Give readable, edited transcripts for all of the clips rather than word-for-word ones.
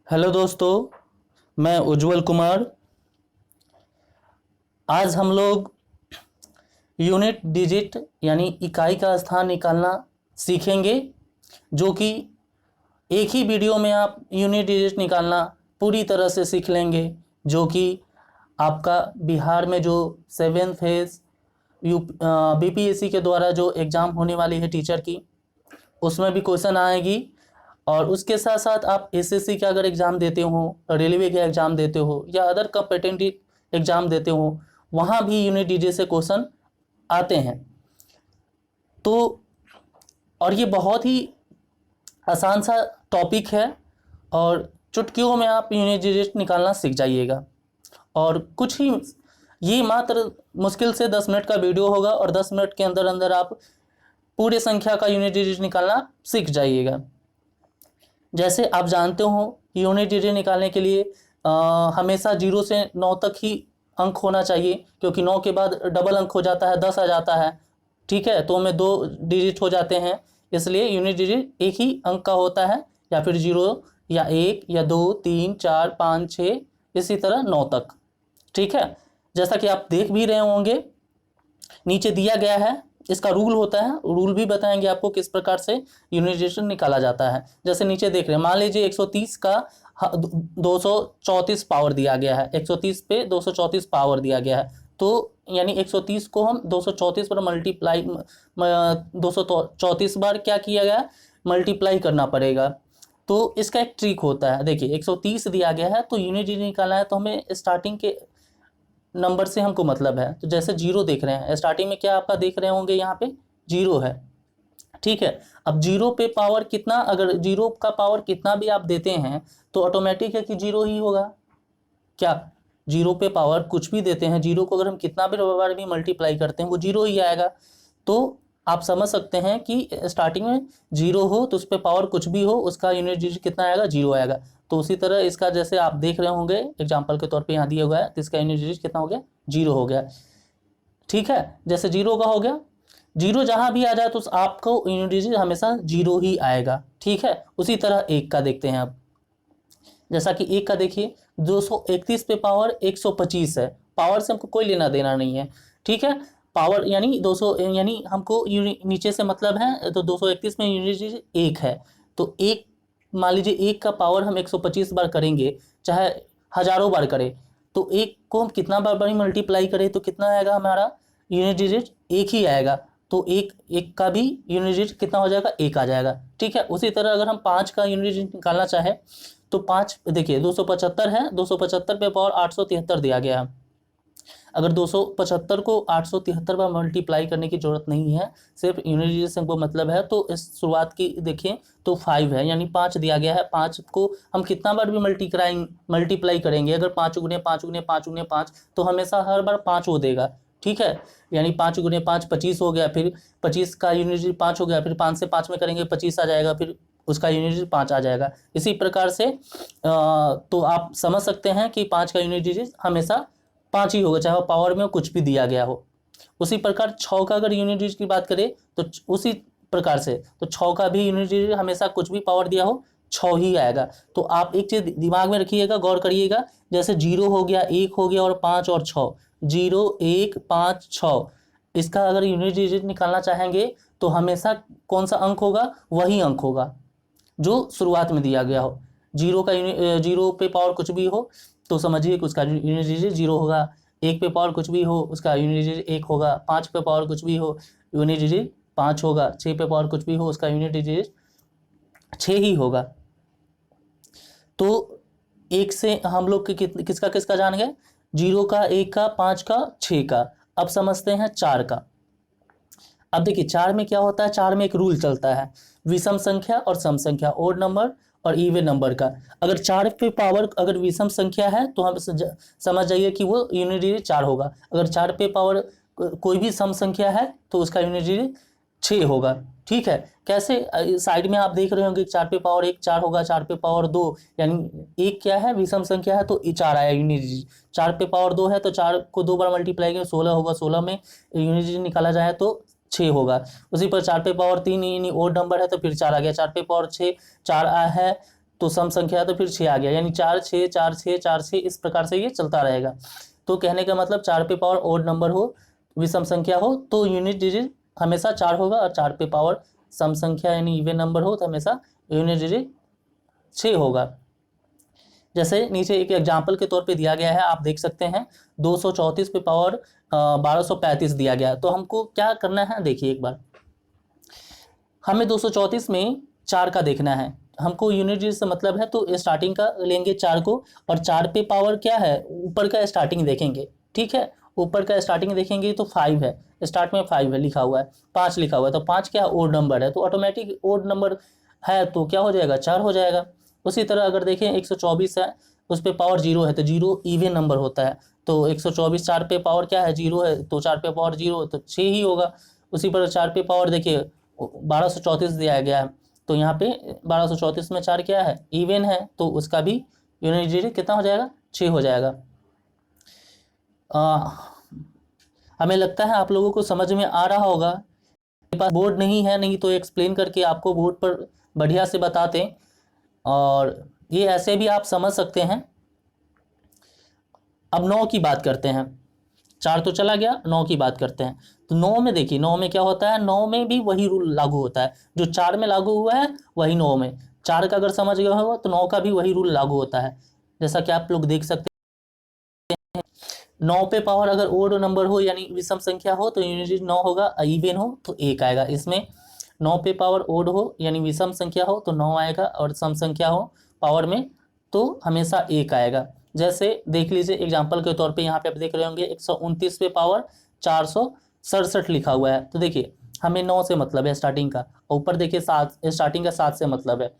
Hello दोस्तों, मैं उज्जवल कुमार। आज हम लोग यूनिट डिजिट यानी इकाई का स्थान निकालना सीखेंगे, जो कि एक ही वीडियो में आप यूनिट डिजिट निकालना पूरी तरह से सीख लेंगे, जो कि आपका बिहार में जो 7th फेज बीपीएससी के द्वारा जो एग्ज़ाम होने वाली है टीचर की, उसमें भी क्वेश्चन आएगी। और उसके साथ साथ आप एसएससी का अगर एग्ज़ाम देते हो, रेलवे का एग्ज़ाम देते हो या अदर कॉम्पिटिटिव एग्ज़ाम देते हो, वहाँ भी यूनिट डीजे से क्वेश्चन आते हैं। तो और ये बहुत ही आसान सा टॉपिक है और चुटकियों में आप यूनिट डिजिट निकालना सीख जाइएगा। और कुछ ही ये मात्र मुश्किल से 10 मिनट का वीडियो होगा और 10 मिनट के अंदर अंदर आप पूरे संख्या का यूनिट डिजिट निकालना सीख जाइएगा। जैसे आप जानते हो कि यूनिट डिजिट निकालने के लिए हमेशा 0 से 9 तक ही अंक होना चाहिए, क्योंकि 9 के बाद डबल अंक हो जाता है, 10 आ जाता है। ठीक है, तो में 2 डिजिट हो जाते हैं, इसलिए यूनिट डिजिट एक ही अंक का होता है, या फिर 0 या 1 या 2 3 4 5 6 इसी तरह 9 तक। ठीक है, जैसा कि आप देख भी रहे होंगे नीचे दिया गया है, इसका रूल होता है, रूल भी बताएंगे आपको किस प्रकार से यूनिट डिजिट निकाला जाता है। जैसे नीचे देख रहे हैं, मान लीजिए 130 का 234 पावर दिया गया है, 130 पे 234 पावर दिया गया है, तो यानी 130 को हम 234 पर मल्टीप्लाई 234 बार क्या किया गया, मल्टीप्लाई करना पड़ेगा। तो इसका एक ट्रिक होता है। देखिए 130 दिया गया है, तो यूनिट डिजिट निकालना है, तो हमें स्टार्टिंग के नंबर से हमको मतलब है। तो जैसे 0 देख रहे हैं, स्टार्टिंग में क्या आपका देख रहे होंगे, यहाँ पे 0 है। ठीक है, अब 0 पे पावर कितना, अगर 0 का पावर कितना भी आप देते हैं तो ऑटोमेटिक है कि 0 ही होगा। क्या 0 पे पावर कुछ भी देते हैं, 0 को अगर हम कितना भी बार भी मल्टीप्लाई करते हैं वो 0 ही आएगा। तो आप समझ सकते हैं कि स्टार्टिंग में 0 हो तो उस पर पावर कुछ भी हो, उसका यूनिट डिजिट कितना आएगा, 0 आएगा। तो उसी तरह इसका जैसे आप देख रहे होंगे एग्जाम्पल के तौर पे यहाँ दिया हुआ है, तो इसका यूनिट डिजिट कितना हो गया, 0 हो गया। ठीक है, जैसे 0 का हो गया, 0 जहाँ भी आ जाए तो आपको यूनिट डिजिट हमेशा 0 ही आएगा। ठीक है, उसी तरह 1 का देखते हैं अब। जैसा कि 1 का देखिए, 231 पे पावर 125 है, पावर से हमको कोई लेना देना नहीं है। ठीक है, पावर यानी 200 यानी हमको नीचे से मतलब है, तो 231 में यूनिट 1 है, तो 1 मान लीजिए 1 का पावर हम 125 बार करेंगे, चाहे हजारों बार करें, तो 1 को हम कितना बार मल्टीप्लाई करें तो कितना आएगा, हमारा यूनिट डिजिट 1 ही आएगा। तो 1 का भी यूनिट डिजिट कितना हो जाएगा, 1 आ जाएगा। ठीक है, उसी तरह अगर हम 5 का यूनिट डिजिट निकालना चाहे तो 5 देखिए 275 है, 275 पे पावर 873 दिया गया है। अगर 275 को 873 बार मल्टीप्लाई करने की जरूरत नहीं है, सिर्फ यूनिट डिजिट से हमको मतलब है, तो इस शुरुआत की देखें तो 5 है, यानी 5 दिया गया है। 5 को हम कितना बार भी मल्टीप्लाई करेंगे, अगर 5 गुने 5 गुने 5 गुने 5, तो हमेशा हर बार 5 वो देगा। ठीक है, यानी 5 गुने 5 25 हो गया, फिर 25 का यूनिट डिजिट 5 हो गया, फिर 5 से 5 में करेंगे 25 आ जाएगा, फिर उसका यूनिट डिजिट 5 आ जाएगा। इसी प्रकार से तो आप समझ सकते हैं कि 5 का यूनिट डिजिट हमेशा 5 ही होगा, चाहे वो पावर में कुछ भी दिया गया हो। उसी प्रकार 6 का अगर यूनिट डिजिट की बात करें तो उसी प्रकार से, तो 6 का भी यूनिट डिजिट हमेशा कुछ भी पावर दिया हो 6 ही आएगा। तो आप एक चीज़ दिमाग में रखिएगा, गौर करिएगा, जैसे 0 हो गया, 1 हो गया और 5 और 6, 0 1 5 6, इसका अगर यूनिट डिजिट निकालना चाहेंगे तो हमेशा कौन सा अंक होगा, वही अंक होगा जो शुरुआत में दिया गया हो। 0 का यूनिट 0 पे पावर कुछ भी हो तो समझिए कि उसका यूनिट डिजिट 0 होगा। 1 पे पावर कुछ भी हो उसका यूनिट डिजिट 1 होगा। 5 पे पावर कुछ भी हो यूनिट डिजिट 5 होगा। 6 पे पावर कुछ भी हो उसका यूनिट डिजिट 6 ही होगा। तो 1 से हम लोग किसका किसका जान गए, 0 का, 1 का, 5 का, 6 का। अब समझते हैं 4 का। अब देखिए 4 में क्या होता है, 4 में एक रूल चलता है, विषम संख्या और सम संख्या, ओड नंबर और इवन नंबर का। अगर 4 पे पावर अगर विषम संख्या है तो हम समझ जाइए कि वो यूनिट डिजिट 4 होगा। अगर 4 पे पावर कोई भी सम संख्या है तो उसका यूनिट डिजिट 6 होगा। ठीक है, कैसे, साइड में आप देख रहे होंगे 4 पे पावर 1 4 होगा, 4 पे पावर 2 यानी 1 क्या है, विषम संख्या है तो 4 आया यूनिट डिजिट। 4 पे पावर 2 है तो 4 को 2 बार मल्टीप्लाई करें 16 होगा, 16 में यूनिट डिजिट निकाला जाए तो 6 होगा। उसी पर 4 पे पावर 3 यानी ओड नंबर है तो फिर 4 आ गया। 4 पे पावर 6 4 है तो सम संख्या है तो फिर 6 आ गया, यानी 4 6 4 6 4 6 इस प्रकार से ये चलता रहेगा। तो कहने का मतलब 4 पे पावर ओड नंबर हो, विषम संख्या हो तो यूनिट डिजिट हमेशा 4 होगा, और 4 पे पावर सम संख्या यानी इवन नंबर हो तो हमेशा यूनिट डिजिट 6 होगा। जैसे नीचे एक एग्जाम्पल के तौर पे दिया गया है, आप देख सकते हैं 234 पे पावर 1235 दिया गया। तो हमको क्या करना है, देखिए एक बार, हमें 234 में 4 का देखना है, हमको यूनिट डिजिट से मतलब है, तो स्टार्टिंग का लेंगे 4 को, और 4 पे पावर क्या है, ऊपर का स्टार्टिंग देखेंगे, ठीक है, ऊपर का स्टार्टिंग देखेंगे तो 5 है, स्टार्ट में 5 है लिखा हुआ है, 5 लिखा हुआ है, तो 5 क्या ओड नंबर है, तो ऑटोमेटिक ओड नंबर है तो क्या हो जाएगा, 4 हो जाएगा। उसी तरह अगर देखें 124 है, उस पर पावर 0 है, तो 0 इवन नंबर होता है, तो 124 4 पे पावर क्या है 0 है, तो 4 पे पावर 0 तो 6 ही होगा। उसी पर 4 पे पावर देखिए 1234 दिया गया है, तो यहाँ पे 1234 में 4 क्या है, इवन है, तो उसका भी यूनिट डिजिट कितना हो जाएगा, 6 हो जाएगा। हमें लगता है आप लोगों को समझ में आ रहा होगा। मेरे पास बोर्ड नहीं है, नहीं तो एक्सप्लेन करके आपको बोर्ड पर बढ़िया से बताते, और ये ऐसे भी आप समझ सकते हैं। अब 9 की बात करते हैं, 4 तो चला गया, 9 की बात करते हैं। तो 9 में देखिए, 9 में क्या होता है, 9 में भी वही रूल लागू होता है जो 4 में लागू हुआ है, वही 9 में, 4 का अगर समझ गए हो तो 9 का भी वही रूल लागू होता है। जैसा कि आप लोग देख सकते हैं, 9 पे पावर अगर ओड नंबर हो यानी विषम संख्या हो तो यूनिट 9 होगा, इवन हो तो 1 आएगा। इसमें 9 पे पावर ओड हो यानी विषम संख्या हो तो 9 आएगा, और सम संख्या हो पावर में तो हमेशा 1 आएगा। जैसे देख लीजिए एग्जाम्पल के तौर पे, यहाँ पे आप देख रहे होंगे 129 पे पावर 467 लिखा हुआ है, तो देखिए हमें 9 से मतलब है स्टार्टिंग का, ऊपर देखिए 7, स्टार्टिंग का 7 से मतलब है,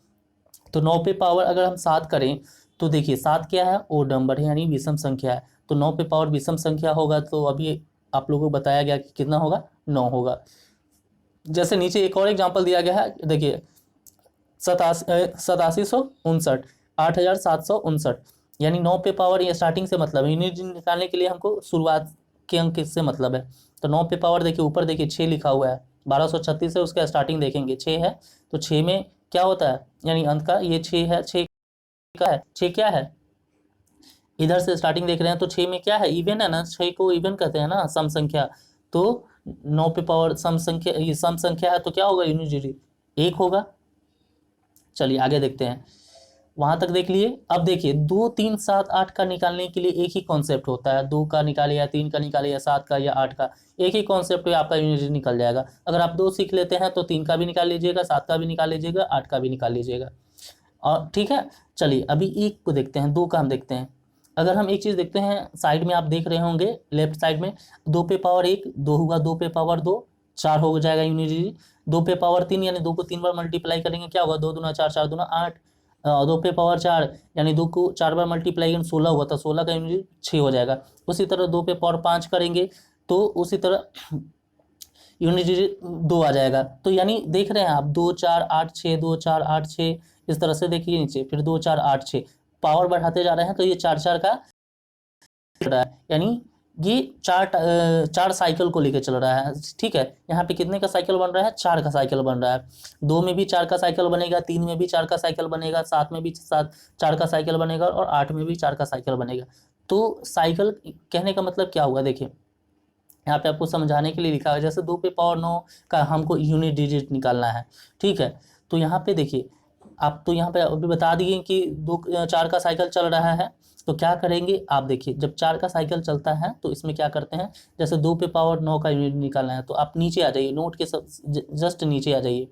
तो 9 पे पावर अगर हम 7 करें तो देखिए 7 क्या है, ओड नंबर है यानी विषम संख्या है, तो 9 पे पावर विषम संख्या होगा, तो अभी आप लोगों को बताया गया कि कितना होगा, 9 होगा। जैसे नीचे एक और एग्जाम्पल दिया गया है, देखिए 8759, 8759, यानी 9 पे पावर ये स्टार्टिंग से मतलब है, यूनिट निकालने के लिए हमको शुरुआत के अंक से मतलब है। तो 9 पे पावर देखिए ऊपर देखिए 6 लिखा हुआ है, 1236 है, उसका स्टार्टिंग देखेंगे 6 है, तो 6 में क्या होता है, यानी अंत का ये 6 है, 6 का है, 6 क्या है, इधर से स्टार्टिंग देख रहे हैं तो 6 में क्या है, इवन है ना, 6 को इवन कहते हैं ना, सम संख्या। तो 9 पे पावर सम संख्या, ये सम संख्या है तो क्या होगा, यूनिट डिजिट 1 होगा। चलिए आगे देखते हैं, वहां तक देख लिए। अब देखिए 2 3 7 8 का निकालने के लिए एक ही कॉन्सेप्ट होता है, 2 का निकाले या 3 का निकाले या 7 का या 8 का, एक ही कॉन्सेप्ट पे आपका यूनिट निकल जाएगा। अगर आप 2 सीख लेते हैं तो 3 का भी निकाल लीजिएगा, 7 का भी निकाल लीजिएगा, 8 का भी निकाल लीजिएगा, और ठीक है। चलिए अभी एक को देखते हैं, 2 का हम देखते हैं। अगर हम एक चीज़ देखते हैं, साइड में आप देख रहे होंगे लेफ्ट साइड में 2 पे पावर 1 2 होगा, 2 पे पावर 2 4 हो जाएगा यूनिट डिजिट, 2 पे पावर 3 यानी 2 को 3 बार मल्टीप्लाई करेंगे क्या होगा, 2 दूना 4 4 दूना 8, 2 पे पावर 4 यानी 2 को 4 बार मल्टीप्लाई करेंगे 16 हुआ, तो 16 का यूनिट 6 हो जाएगा। उसी तरह 2 पे पावर 5 करेंगे तो उसी तरह यूनिट डिजिट 2 आ जाएगा। तो यानी देख रहे हैं आप 2 4 8 6 2 4 8 6, इस तरह से देखिए नीचे फिर 2 4 8 6 पावर बढ़ाते जा रहे हैं, तो ये 4 4 का रहा है, यानी ये 4 साइकिल को लेकर चल रहा है, ठीक है। यहाँ पे कितने का साइकिल बन रहा है, 4 का साइकिल बन रहा है। 2 में भी 4 का साइकिल बनेगा, 3 में भी 4 का साइकिल बनेगा, 7 में भी 4 का साइकिल बनेगा, और 8 में भी 4 का साइकिल बनेगा। तो साइकिल कहने का मतलब क्या हुआ, देखिए यहाँ पे आपको समझाने के लिए लिखा है, जैसे 2 पे पावर 9 का हमको यूनिट डिजिट निकालना है, ठीक है। तो यहाँ पे देखिए आप तो यहाँ पे अभी बता दिए कि 4 का साइकिल चल रहा है, तो क्या करेंगे आप देखिए, जब 4 का साइकिल चलता है तो इसमें क्या करते हैं, जैसे 2 पे पावर 9 का यूनिट निकालना है, तो आप नीचे आ जाइए, नोट के जस्ट नीचे आ जाइए।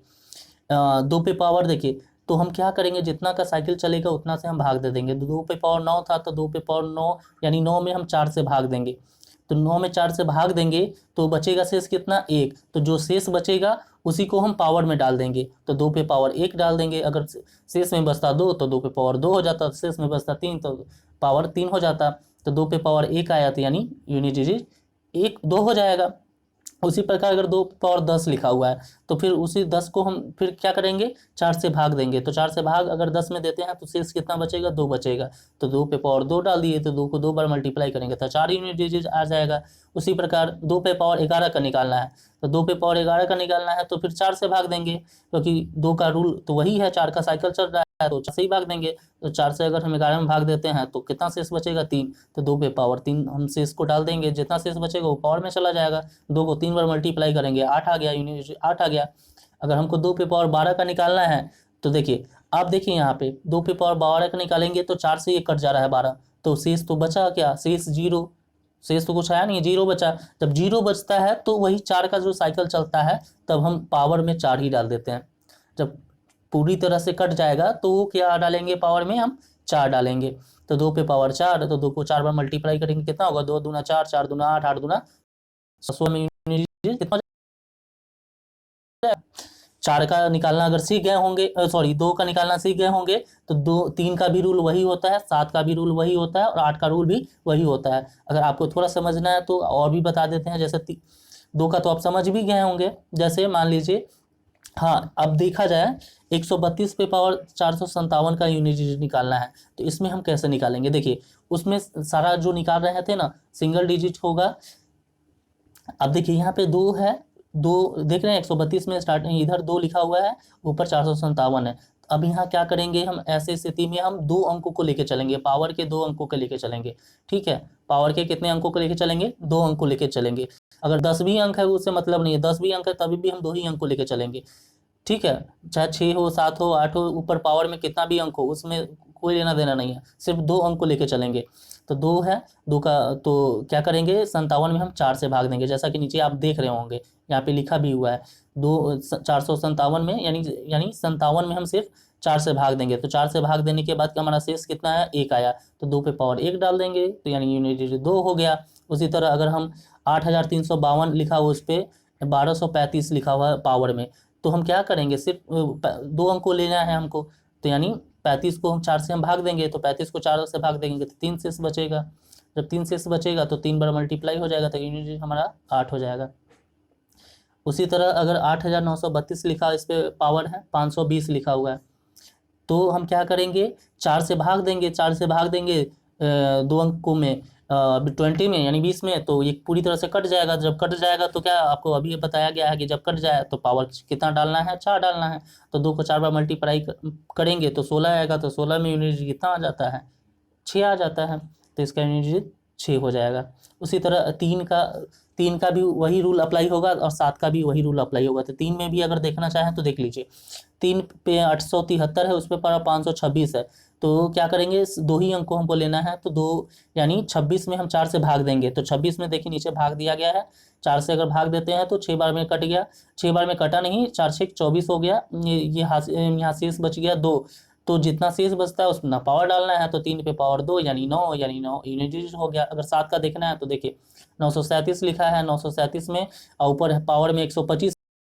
2 पे पावर देखिए, तो हम क्या करेंगे, जितना का साइकिल चलेगा उतना से हम भाग दे देंगे। 2 पे पावर 9 था तो 2 पे पावर 9 यानी 9 में हम 4 से भाग देंगे, तो 9 में 4 से भाग देंगे तो बचेगा शेष कितना, 1, तो जो शेष बचेगा उसी को हम पावर में डाल देंगे, तो 2 पे पावर 1 डाल देंगे। अगर शेष में बचता 2 तो 2 पे पावर 2 हो जाता, शेष में बचता 3 तो पावर 3 हो जाता, तो 2 पे पावर 1 आया, तो यानी यूनिट डिजिट 1 2 हो जाएगा। उसी प्रकार अगर 2 पावर 10 लिखा हुआ है तो फिर उसी 10 को हम फिर क्या करेंगे, 4 से भाग देंगे, तो 4 से भाग अगर 10 में देते हैं तो शेष कितना बचेगा, 2 बचेगा, तो 2 पे पावर 2 डाल दिए, तो 2 को 2 बार मल्टीप्लाई करेंगे तो 4 यूनिट डिजिट आ जाएगा। उसी प्रकार 2 पे पावर 11 का निकालना है, तो 2 पे पावर 11 का निकालना है तो फिर 4 से भाग देंगे, क्योंकि 2 का रूल तो वही है, 4 का साइकिल चल रहा है। है तो 4 से ही भाग देंगे। तो 4 से अगर हम 11 में भाग देते हैं तो कितना शेष बचेगा, 3। तो 2 पे पावर 3 हम शेष को डाल देंगे, जितना शेष बचेगा वो पावर में चला जाएगा। 2 को 3 बार मल्टीप्लाई करेंगे 8 आ गया, यूनिट 8 आ गया। अगर हमको 2 पे पावर 12 का निकालना है तो देखिए, आप देखिए यहाँ पे 2 पे पावर 12 का निकालेंगे तो 4 से ये कट जा रहा है 12, तो शेष तो बचा क्या, शेष 0, शेष तो कुछ आया नहीं, 0 बचा। जब 0 बचता है तो वही 4 का जो साइकिल चलता है तब हम पावर में 4 ही डाल देते हैं। जब पूरी तरह से कट जाएगा तो वो क्या डालेंगे, पावर में हम 4 डालेंगे। तो 2 पे पावर 4, तो 2 को 4 बार मल्टीप्लाई करेंगे कितना होगा, 2 दूना 4, 4 दूना 8, 8 दूना 16 में कितना हो जाएगा। 4 का निकालना अगर सीख गए होंगे, सॉरी 2 का निकालना सीख गए होंगे तो 3 का भी रूल वही होता है, 7 का भी रूल वही होता है और 8 का रूल भी वही होता है। अगर आपको थोड़ा समझना है तो और भी बता देते हैं। जैसे 2 का तो आप समझ भी गए होंगे। जैसे मान लीजिए, हाँ, अब देखा जाए 132 पे पावर 457 का यूनिट निकालना है तो इसमें हम कैसे निकालेंगे। देखिए, उसमें सारा जो निकाल रहे थे ना सिंगल डिजिट होगा। अब देखिए यहाँ पे 2 है, 2 देख रहे हैं, 132 में स्टार्टिंग इधर 2 लिखा हुआ है, ऊपर 457 है। अब यहाँ क्या करेंगे हम, ऐसे स्थिति में हम 2 अंकों को लेके चलेंगे, पावर के 2 अंकों को लेके चलेंगे। ठीक है, पावर के कितने अंकों को लेके चलेंगे, 2 अंक को लेके चलेंगे। अगर 10 भी अंक है उससे मतलब नहीं है, 10 भी अंक है तभी भी हम 2 ही अंक को लेके चलेंगे। ठीक है, चाहे 6 हो, 7 हो, 8 हो, ऊपर पावर में कितना भी अंक हो उसमें कोई लेना देना नहीं है, सिर्फ 2 अंक को लेके चलेंगे। तो 2 है, 2 का तो क्या करेंगे, 57 में हम 4 से भाग देंगे, जैसा कि नीचे आप देख रहे होंगे, यहाँ पे लिखा भी हुआ है 457 में, यानी 57 में हम सिर्फ 4 से भाग देंगे। तो 4 से भाग देने के बाद हमारा शेष कितना है, 1 आया, तो 2 पे पावर 1 डाल देंगे, तो यानी यूनिट 2 हो गया। उसी तरह अगर हम 8352 लिखा हुआ, उस पर 1235 लिखा हुआ है पावर में, तो हम क्या करेंगे, सिर्फ 2 अंक को लेना है हमको, तो यानी 35 को हम 4 से हम भाग देंगे, तो 35 को 4 से भाग देंगे तो 3 शेष बचेगा। जब 3 शेष बचेगा तो 3 बार मल्टीप्लाई हो जाएगा, तो यूनिट हमारा 8 हो जाएगा। उसी तरह अगर 8932 लिखा, इस पे पावर है 520 लिखा हुआ है, तो हम क्या करेंगे, 4 से भाग देंगे, 4 से भाग देंगे 2 अंकों में 20 में यानी 20 में, तो ये पूरी तरह से कट जाएगा। जब कट जाएगा तो क्या आपको अभी बताया गया है कि जब कट जाए तो पावर कितना डालना है, 4 डालना है। तो 2 को 4 बार मल्टीप्लाई करेंगे तो 16 आएगा, तो 16 में यूनिट कितना आ जाता है, 6 आ जाता है, तो इसका यूनिट 6 हो जाएगा। उसी तरह 3 का भी वही रूल अप्लाई होगा और 7 का भी वही रूल अप्लाई होगा। तो 3 में भी अगर देखना चाहें तो देख लीजिए, 3 पे 873 है, उस पर पारा 526 है, तो क्या करेंगे, 2 ही अंक को हमको लेना है, तो 2 यानी 26 में हम 4 से भाग देंगे। तो 26 में देखिए नीचे भाग दिया गया है, 4 से अगर भाग देते हैं तो 6 बार में कट गया, 6 बार में कटा नहीं, 4 6 24 हो गया, ये यहाँ शेष बच गया 2। तो जितना शेष बचता है उसमें पावर डालना है, तो 3 पे पावर 2 यानी 9, यानी 9 यूनिट हो गया। अगर 7 का देखना है तो देखिए 937 लिखा है, 937 में और ऊपर पावर में 125